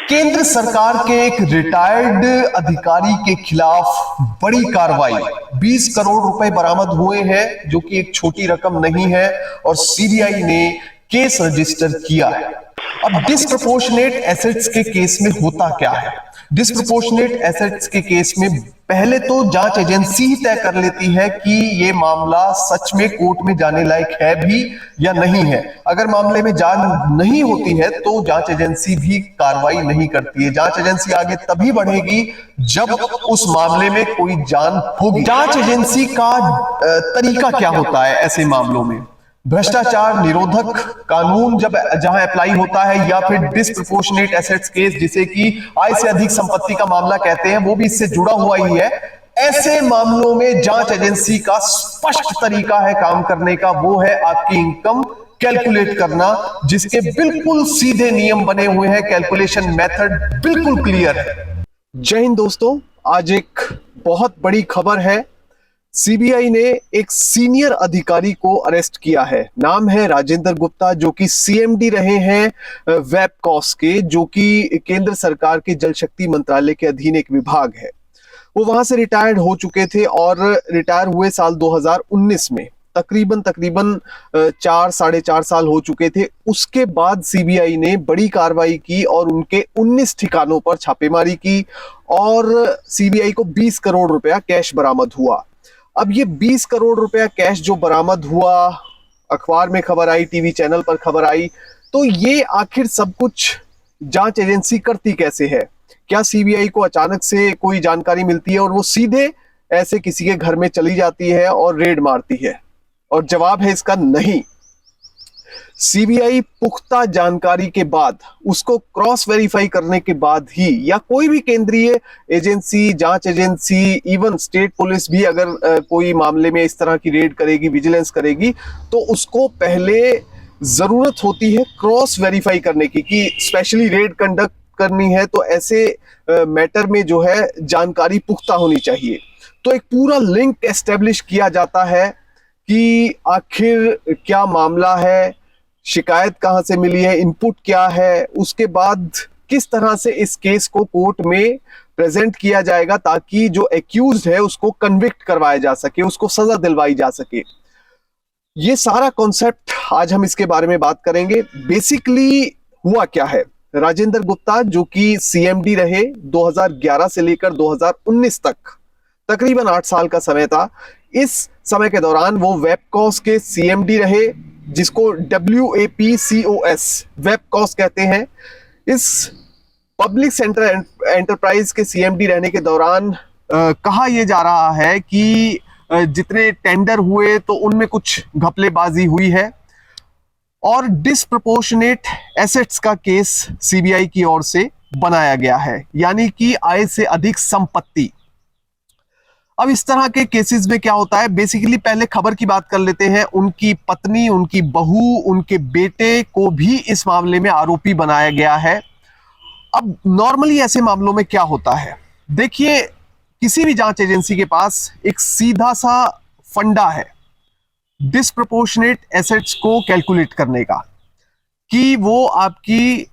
केंद्र सरकार के एक रिटायर्ड अधिकारी के खिलाफ बड़ी कार्रवाई। 20 करोड़ रुपए बरामद हुए हैं, जो कि एक छोटी रकम नहीं है, और सीबीआई ने केस रजिस्टर किया है। अब डिस्प्रपोर्शनेट एसेट्स के केस में होता क्या है? डिस्प्रपोर्शनेट एसेट्स के केस में पहले तो जांच एजेंसी ही तय कर लेती है कि ये मामला सच में कोर्ट में जाने लायक है भी या नहीं है। अगर मामले में जांच नहीं होती है तो जांच एजेंसी भी कार्रवाई नहीं करती है। जांच एजेंसी आगे तभी बढ़ेगी जब उस मामले में कोई जांच होगी। जांच एजेंसी का तरीका क्या होता है ऐसे मामलों में? भ्रष्टाचार निरोधक कानून जहां अप्लाई होता है, या फिर डिस्प्रपोर्शनेट एसेट्स केस, जिसे कि आय से अधिक संपत्ति का मामला कहते हैं, वो भी इससे जुड़ा हुआ ही है। ऐसे मामलों में जांच एजेंसी का स्पष्ट तरीका है काम करने का, वो है आपकी इनकम कैलकुलेट करना, जिसके बिल्कुल सीधे नियम बने हुए हैं। कैलकुलेशन मेथड बिल्कुल क्लियर है। जय हिंद दोस्तों, आज एक बहुत बड़ी खबर है। सीबीआई ने एक सीनियर अधिकारी को अरेस्ट किया है। नाम है राजेंद्र गुप्ता, जो कि सीएमडी रहे हैं वेबकॉस के, जो कि केंद्र सरकार के जल शक्ति मंत्रालय के अधीन एक विभाग है। वो वहां से रिटायर्ड हो चुके थे और रिटायर हुए साल 2019 में। तकरीबन 4-4.5 साल हो चुके थे। उसके बाद सीबीआई ने बड़ी कार्रवाई की और उनके 19 ठिकानों पर छापेमारी की और सीबीआई को 20 करोड़ रुपया कैश बरामद हुआ। अब ये 20 करोड़ रुपया कैश जो बरामद हुआ, अखबार में खबर आई, टीवी चैनल पर खबर आई, तो ये आखिर सब कुछ जांच एजेंसी करती कैसे है? क्या सीबीआई को अचानक से कोई जानकारी मिलती है और वो सीधे ऐसे किसी के घर में चली जाती है और रेड मारती है? और जवाब है इसका नहीं। सीबीआई पुख्ता जानकारी के बाद, उसको क्रॉस वेरीफाई करने के बाद ही, या कोई भी केंद्रीय एजेंसी, जांच एजेंसी, इवन स्टेट पुलिस भी अगर कोई मामले में इस तरह की रेड करेगी, विजिलेंस करेगी, तो उसको पहले जरूरत होती है क्रॉस वेरीफाई करने की, कि स्पेशली रेड कंडक्ट करनी है तो ऐसे मैटर में जो है जानकारी पुख्ता होनी चाहिए। तो एक पूरा लिंक एस्टेब्लिश किया जाता है कि आखिर क्या मामला है, शिकायत कहां से मिली है, इनपुट क्या है, उसके बाद किस तरह से इस केस को कोर्ट में प्रेजेंट किया जाएगा ताकि जो एक्यूज्ड है उसको कन्विक्ट करवाया जा सके, उसको सजा दिलवाई जा सके। ये सारा कॉन्सेप्ट आज हम इसके बारे में बात करेंगे। बेसिकली हुआ क्या है? राजेंद्र गुप्ता, जो कि सीएमडी रहे 2011 से लेकर 2019 तक, तकरीबन 8 साल का समय था। इस समय के दौरान वो वेबकॉस के सीएमडी रहे, जिसको WAPCOS वेबकॉस कहते हैं। इस पब्लिक सेक्टर एंटरप्राइज के सीएमडी रहने के दौरान कहा यह जा रहा है कि जितने टेंडर हुए तो उनमें कुछ घपलेबाजी हुई है और डिस्प्रपोर्शनेट एसेट्स का केस सीबीआई की ओर से बनाया गया है, यानी कि आय से अधिक संपत्ति। अब इस तरह के केसेस में क्या होता है? बेसिकली पहले खबर की बात कर लेते हैं। उनकी पत्नी, उनकी बहू, उनके बेटे को भी इस मामले में आरोपी बनाया गया है। अब नॉर्मली ऐसे मामलों में क्या होता है? देखिए, किसी भी जांच एजेंसी के पास एक सीधा सा फंडा है डिस्प्रपोर्शनेट एसेट्स को कैलकुलेट करने का, कि वो आपकी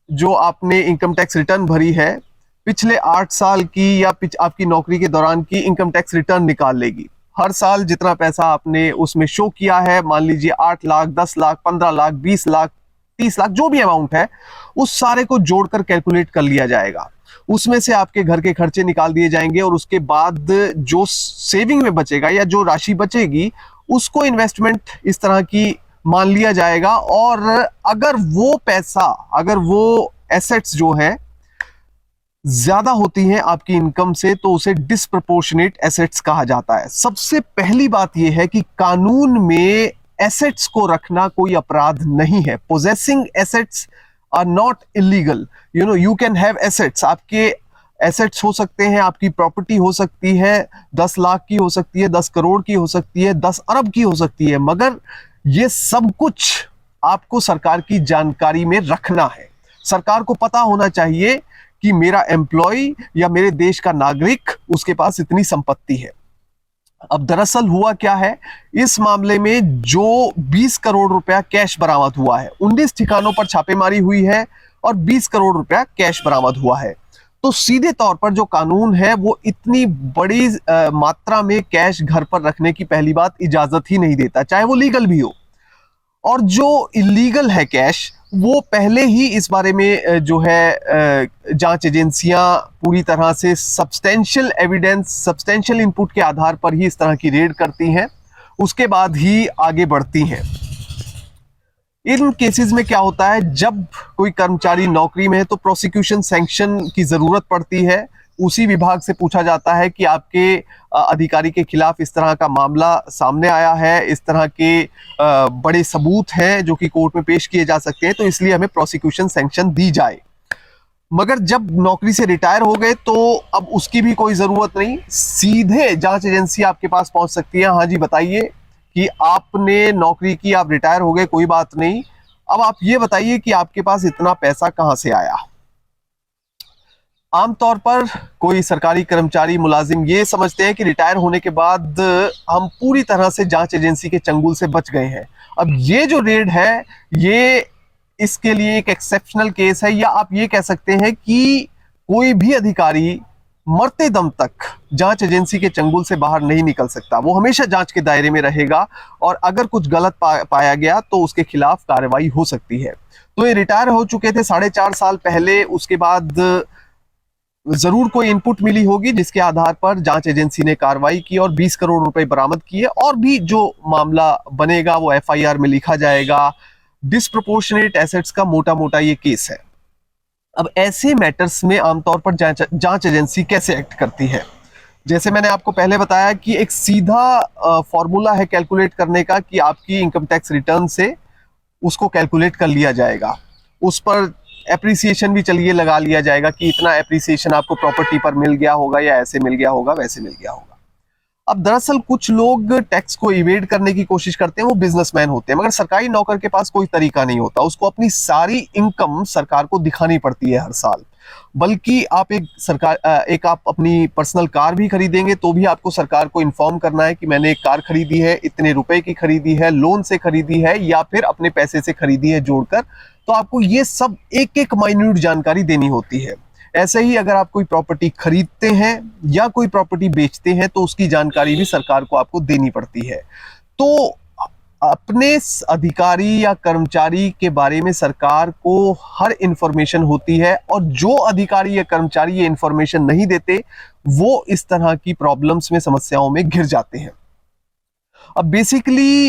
जो आपने इनकम टैक्स रिटर्न भरी है पिछले 8 साल की या आपकी नौकरी के दौरान की इनकम टैक्स रिटर्न निकाल लेगी। हर साल जितना पैसा आपने उसमें शो किया है, मान लीजिए 8 लाख, 10 लाख, 15 लाख, 20 लाख, 30 लाख, जो भी अमाउंट है, उस सारे को जोड़कर कैलकुलेट कर लिया जाएगा। उसमें से आपके घर के खर्चे निकाल दिए जाएंगे और उसके बाद जो सेविंग में बचेगा या जो राशि बचेगी उसको इन्वेस्टमेंट इस तरह की मान लिया जाएगा। और अगर वो पैसा, अगर वो एसेट्स जो है ज्यादा होती हैं आपकी इनकम से, तो उसे डिस्प्रपोर्शनेट एसेट्स कहा जाता है। सबसे पहली बात यह है कि कानून में एसेट्स को रखना कोई अपराध नहीं है। Possessing assets are not illegal. You can have assets. आपके एसेट्स हो सकते हैं, आपकी प्रॉपर्टी हो सकती है, 10 लाख की हो सकती है, 10 करोड़ की हो सकती है, 10 अरब की हो सकती है, मगर ये सब कुछ आपको सरकार की जानकारी में रखना है। सरकार को पता होना चाहिए कि मेरा एम्प्लॉय या मेरे देश का नागरिक, उसके पास इतनी संपत्ति है। अब दरअसल हुआ क्या है, इस मामले में जो 20 करोड़ रुपया कैश बरामद हुआ है, 19 ठिकानों पर छापेमारी हुई है और 20 करोड़ रुपया कैश बरामद हुआ है। तो सीधे तौर पर जो कानून है वो इतनी बड़ी मात्रा में कैश घर पर रखने की पहली बात इजाजत ही नहीं देता, चाहे वो लीगल भी हो। और जो इलीगल है कैश, वो पहले ही इस बारे में जो है जांच एजेंसियां पूरी तरह से सब्सटेंशियल एविडेंस, सब्सटेंशियल इनपुट के आधार पर ही इस तरह की रेड करती हैं, उसके बाद ही आगे बढ़ती हैं। इन केसेस में क्या होता है, जब कोई कर्मचारी नौकरी में है तो प्रोसिक्यूशन सैंक्शन की जरूरत पड़ती है। उसी विभाग से पूछा जाता है कि आपके अधिकारी के खिलाफ इस तरह का मामला सामने आया है, इस तरह के बड़े सबूत हैं जो कि कोर्ट में पेश किए जा सकते हैं, तो इसलिए हमें प्रोसिक्यूशन सैंक्शन दी जाए। मगर जब नौकरी से रिटायर हो गए तो अब उसकी भी कोई जरूरत नहीं, सीधे जांच एजेंसी आपके पास पहुंच सकती है। हाँ जी बताइए कि आपने नौकरी की, आप रिटायर हो गए, कोई बात नहीं, अब आप ये बताइए कि आपके पास इतना पैसा कहां से आया। आमतौर पर कोई सरकारी कर्मचारी मुलाजिम ये समझते हैं कि रिटायर होने के बाद हम पूरी तरह से जांच एजेंसी के चंगुल से बच गए हैं। अब ये जो रेड है, ये इसके लिए एक एक्सेप्शनल केस है, या आप ये कह सकते हैं कि कोई भी अधिकारी मरते दम तक जांच एजेंसी के चंगुल से बाहर नहीं निकल सकता, वो हमेशा जांच के दायरे में रहेगा और अगर कुछ गलत पाया गया तो उसके खिलाफ कार्रवाई हो सकती है। तो ये रिटायर हो चुके थे 4.5 साल पहले, उसके बाद जरूर कोई इनपुट मिली होगी जिसके आधार पर जांच एजेंसी ने कार्रवाई की और 20 करोड़ रुपए बरामद किए, और भी जो मामला बनेगा वो एफआईआर में लिखा जाएगा। डिस्प्रोपोर्शनेट एसेट्स का मोटा मोटा ये केस है। अब ऐसे मैटर्स में आमतौर पर जांच एजेंसी कैसे एक्ट करती है, जैसे मैंने आपको पहले बताया कि एक सीधा फॉर्मूला है कैलकुलेट करने का कि आपकी इनकम टैक्स रिटर्न से उसको कैलकुलेट कर लिया जाएगा, उस पर एप्रिसिएशन भी चलिए लगा लिया जाएगा कि इतना एप्रिसिएशन आपको प्रॉपर्टी पर मिल गया होगा, या ऐसे मिल गया होगा, वैसे मिल गया होगा। अब दरअसल कुछ लोग टैक्स को इवेड करने की कोशिश करते हैं, वो बिजनेसमैन होते हैं, मगर सरकारी नौकर के पास कोई तरीका नहीं होता, उसको अपनी सारी इनकम सरकार को दिखानी पड़ती है हर साल। बल्कि आप एक आप अपनी पर्सनल कार भी खरीदेंगे तो भी आपको सरकार को इन्फॉर्म करना है कि मैंने एक कार खरीदी है, इतने रुपए की खरीदी है, लोन से खरीदी है या फिर अपने पैसे से खरीदी है जोड़कर, तो आपको ये सब एक एक माइन्यूट जानकारी देनी होती है। ऐसे ही अगर आप कोई प्रॉपर्टी खरीदते हैं या कोई प्रॉपर्टी बेचते हैं तो उसकी जानकारी भी सरकार को आपको देनी पड़ती है। तो अपने अधिकारी या कर्मचारी के बारे में सरकार को हर इंफॉर्मेशन होती है, और जो अधिकारी या कर्मचारी ये इंफॉर्मेशन नहीं देते वो इस तरह की प्रॉब्लम्स में, समस्याओं में घिर जाते हैं। अब बेसिकली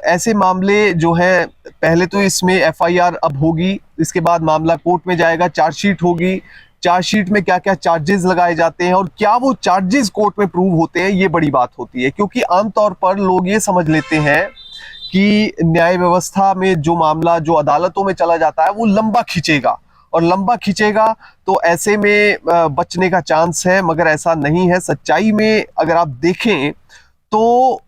ऐसे मामले जो है, पहले तो इसमें एफआईआर अब होगी, इसके बाद मामला कोर्ट में जाएगा, चार्जशीट होगी, चार्जशीट में क्या क्या चार्जेस लगाए जाते हैं और क्या वो चार्जेस कोर्ट में प्रूव होते हैं, ये बड़ी बात होती है। क्योंकि आमतौर पर लोग ये समझ लेते हैं कि न्याय व्यवस्था में जो मामला जो अदालतों में चला जाता है वो लंबा खींचेगा, और लंबा खींचेगा तो ऐसे में बचने का चांस है, मगर ऐसा नहीं है। सच्चाई में अगर आप देखें तो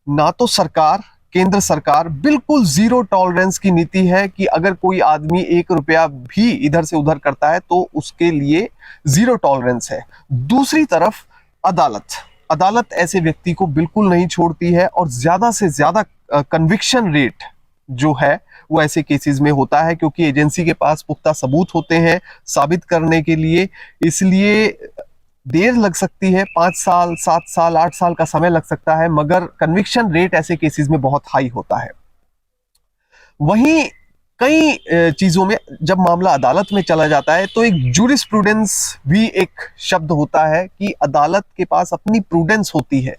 ना तो सरकार, केंद्र सरकार बिल्कुल जीरो टॉलरेंस की नीति है कि अगर कोई आदमी 1 रुपया भी इधर से उधर करता है तो उसके लिए जीरो टॉलरेंस है। दूसरी तरफ अदालत ऐसे व्यक्ति को बिल्कुल नहीं छोड़ती है, और ज्यादा से ज्यादा कन्विक्शन रेट जो है वो ऐसे केसेस में होता है, क्योंकि एजेंसी के पास पुख्ता सबूत होते हैं साबित करने के लिए। इसलिए देर लग सकती है, 5 साल, 7 साल, 8 साल का समय लग सकता है, मगर कन्विक्शन रेट ऐसे केसेस में बहुत हाई होता है। वहीं कई चीजों में जब मामला अदालत में चला जाता है तो एक जूरिस्प्रूडेंस भी एक शब्द होता है कि अदालत के पास अपनी प्रूडेंस होती है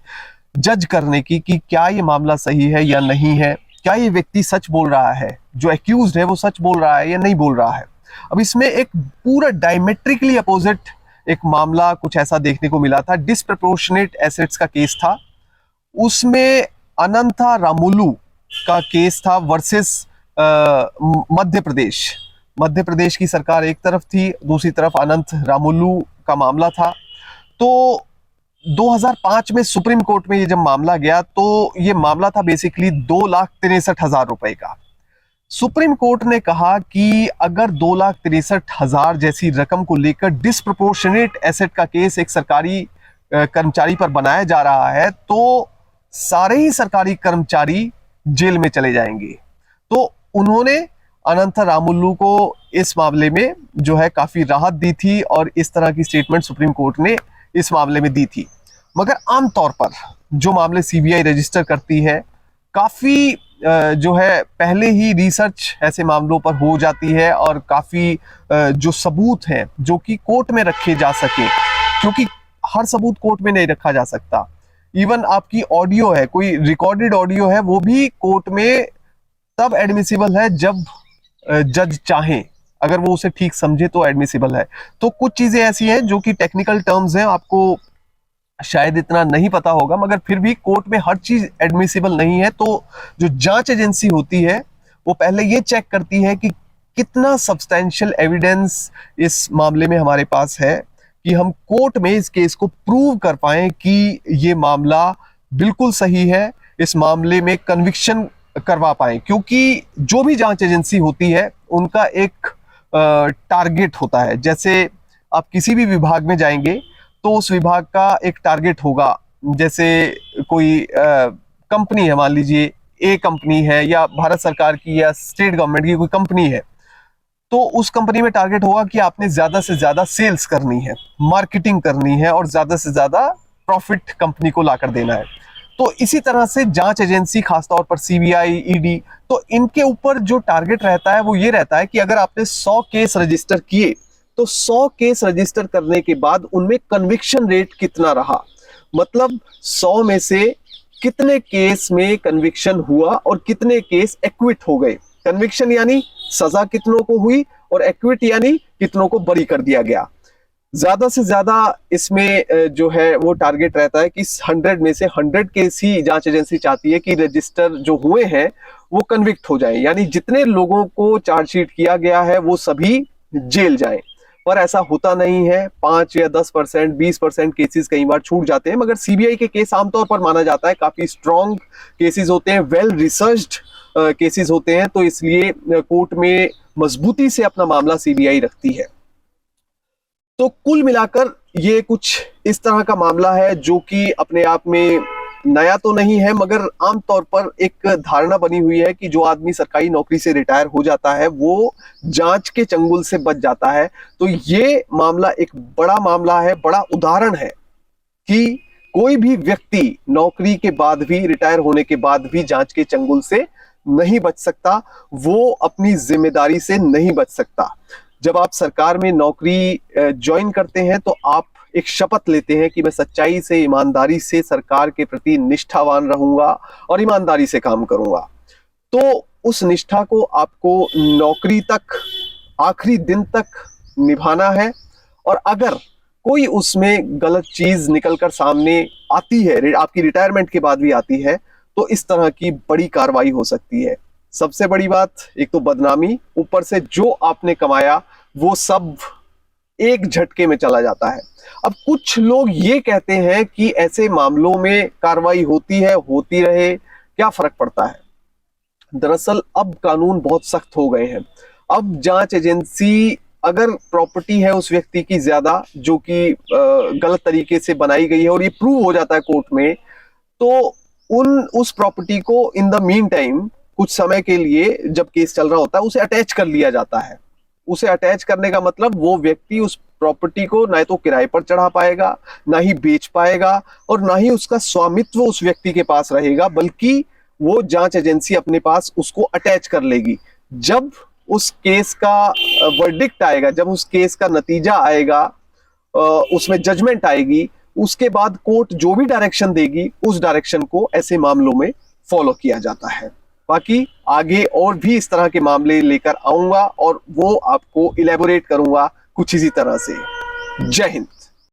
जज करने की कि क्या ये मामला सही है या नहीं है, क्या ये व्यक्ति सच बोल रहा है, जो एक्यूज्ड है वो सच बोल रहा है या नहीं बोल रहा है। अब इसमें एक पूरा डायमेट्रिकली अपोजिट एक मामला कुछ ऐसा देखने को मिला था, डिस्प्रपोर्शनेट एसेट्स का केस था। उसमें अनंता रामुलु का केस था वर्सेस मध्य प्रदेश की सरकार एक तरफ थी, दूसरी तरफ अनंत रामुलु का मामला था। तो 2005 में सुप्रीम कोर्ट में ये जब मामला गया तो ये मामला था बेसिकली 2,63,000 रुपए का। सुप्रीम कोर्ट ने कहा कि अगर 2,63,000 जैसी रकम को लेकर डिस्प्रपोर्शनेट एसेट का केस एक सरकारी कर्मचारी पर बनाया जा रहा है तो सारे ही सरकारी कर्मचारी जेल में चले जाएंगे। तो उन्होंने अनंत रामुलु को इस मामले में जो है काफी राहत दी थी और इस तरह की स्टेटमेंट सुप्रीम कोर्ट ने इस मामले में दी थी। मगर आमतौर पर जो मामले सीबीआई रजिस्टर करती है, काफी जो है पहले ही रिसर्च ऐसे मामलों पर हो जाती है और काफी जो सबूत हैं जो कि कोर्ट में रखे जा सके, क्योंकि हर सबूत कोर्ट में नहीं रखा जा सकता। इवन आपकी ऑडियो है, कोई रिकॉर्डेड ऑडियो है, वो भी कोर्ट में तब एडमिसिबल है जब जज चाहे, अगर वो उसे ठीक समझे तो एडमिसिबल है। तो कुछ चीजें ऐसी हैं जो कि टेक्निकल टर्म्स हैं, आपको शायद इतना नहीं पता होगा, मगर फिर भी कोर्ट में हर चीज एडमिसिबल नहीं है। तो जो जांच एजेंसी होती है वो पहले ये चेक करती है कि कितना सब्सटेंशियल एविडेंस इस मामले में हमारे पास है कि हम कोर्ट में इस केस को प्रूव कर पाए कि ये मामला बिल्कुल सही है, इस मामले में कन्विक्शन करवा पाए। क्योंकि जो भी जांच एजेंसी होती है उनका एक टारगेट होता है। जैसे आप किसी भी विभाग में जाएंगे तो उस विभाग का एक टारगेट होगा। जैसे कोई कंपनी है, मान लीजिए ए कंपनी है या भारत सरकार की या स्टेट गवर्नमेंट की कोई कंपनी है, तो उस कंपनी में टारगेट होगा कि आपने ज्यादा से ज्यादा सेल्स करनी है, मार्केटिंग करनी है और ज्यादा से ज्यादा प्रॉफिट कंपनी को लाकर देना है। तो इसी तरह से जांच एजेंसी, खासतौर पर सीबीआई, ईडी, तो इनके ऊपर जो टारगेट रहता है वो ये रहता है कि अगर आपने 100 केस रजिस्टर किए तो 100 केस रजिस्टर करने के बाद उनमें कन्विक्शन रेट कितना रहा, मतलब 100 में से कितने केस में कन्विक्शन हुआ और कितने केस एक्विट हो गए। कन्विक्शन यानी सजा कितनों को हुई और एक्विट यानी कितनों को बरी कर दिया गया। ज्यादा से ज्यादा इसमें जो है वो टारगेट रहता है कि 100 में से 100 केस ही जांच एजेंसी चाहती है कि रजिस्टर जो हुए हैं वो कन्विक्ट हो जाए, यानी जितने लोगों को चार्जशीट किया गया है वो सभी जेल जाएं। पर ऐसा होता नहीं है, 5 या 10%, 20% केसेस कई बार छूट जाते हैं। मगर सीबीआई के केस आमतौर पर माना जाता है काफी स्ट्रॉन्ग केसेस होते हैं, वेल रिसर्च्ड केसेस होते हैं, तो इसलिए कोर्ट में मजबूती से अपना मामला सीबीआई रखती है। तो कुल मिलाकर ये कुछ इस तरह का मामला है जो कि अपने आप में नया तो नहीं है, मगर आमतौर पर एक धारणा बनी हुई है कि जो आदमी सरकारी नौकरी से रिटायर हो जाता है वो जांच के चंगुल से बच जाता है। तो ये मामला एक बड़ा मामला है, बड़ा उदाहरण है कि कोई भी व्यक्ति नौकरी के बाद भी, रिटायर होने के बाद भी जांच के चंगुल से नहीं बच सकता, वो अपनी जिम्मेदारी से नहीं बच सकता। जब आप सरकार में नौकरी ज्वाइन करते हैं तो आप एक शपथ लेते हैं कि मैं सच्चाई से, ईमानदारी से सरकार के प्रति निष्ठावान रहूंगा और ईमानदारी से काम करूंगा। तो उस निष्ठा को आपको नौकरी तक, आखिरी दिन तक निभाना है। और अगर कोई उसमें गलत चीज निकलकर सामने आती है, आपकी रिटायरमेंट के बाद भी आती है, तो इस तरह की बड़ी कार्रवाई हो सकती है। सबसे बड़ी बात, एक तो बदनामी, ऊपर से जो आपने कमाया वो सब एक झटके में चला जाता है। अब कुछ लोग ये कहते हैं कि ऐसे मामलों में कार्रवाई होती है, होती रहे, क्या फर्क पड़ता है। दरअसल अब कानून बहुत सख्त हो गए हैं। अब जांच एजेंसी, अगर प्रॉपर्टी है उस व्यक्ति की ज्यादा जो कि गलत तरीके से बनाई गई है और ये प्रूव हो जाता है कोर्ट में, तो उस प्रॉपर्टी को इन द मीन टाइम, कुछ समय के लिए जब केस चल रहा होता है, उसे अटैच कर लिया जाता है। उसे अटैच करने का मतलब वो व्यक्ति उस प्रॉपर्टी को ना तो किराए पर चढ़ा पाएगा, ना ही बेच पाएगा और ना ही उसका स्वामित्व उस व्यक्ति के पास रहेगा, बल्कि वो जांच एजेंसी अपने पास उसको अटैच कर लेगी। जब उस केस का वर्डिक्ट आएगा, जब उस केस का नतीजा आएगा, उसमें जजमेंट आएगी, उसके बाद कोर्ट जो भी डायरेक्शन देगी उस डायरेक्शन को ऐसे मामलों में फॉलो किया जाता है। बाकी आगे और भी इस तरह के मामले लेकर आऊंगा और वो आपको इलेबोरेट करूंगा कुछ इसी तरह से। जय हिंद।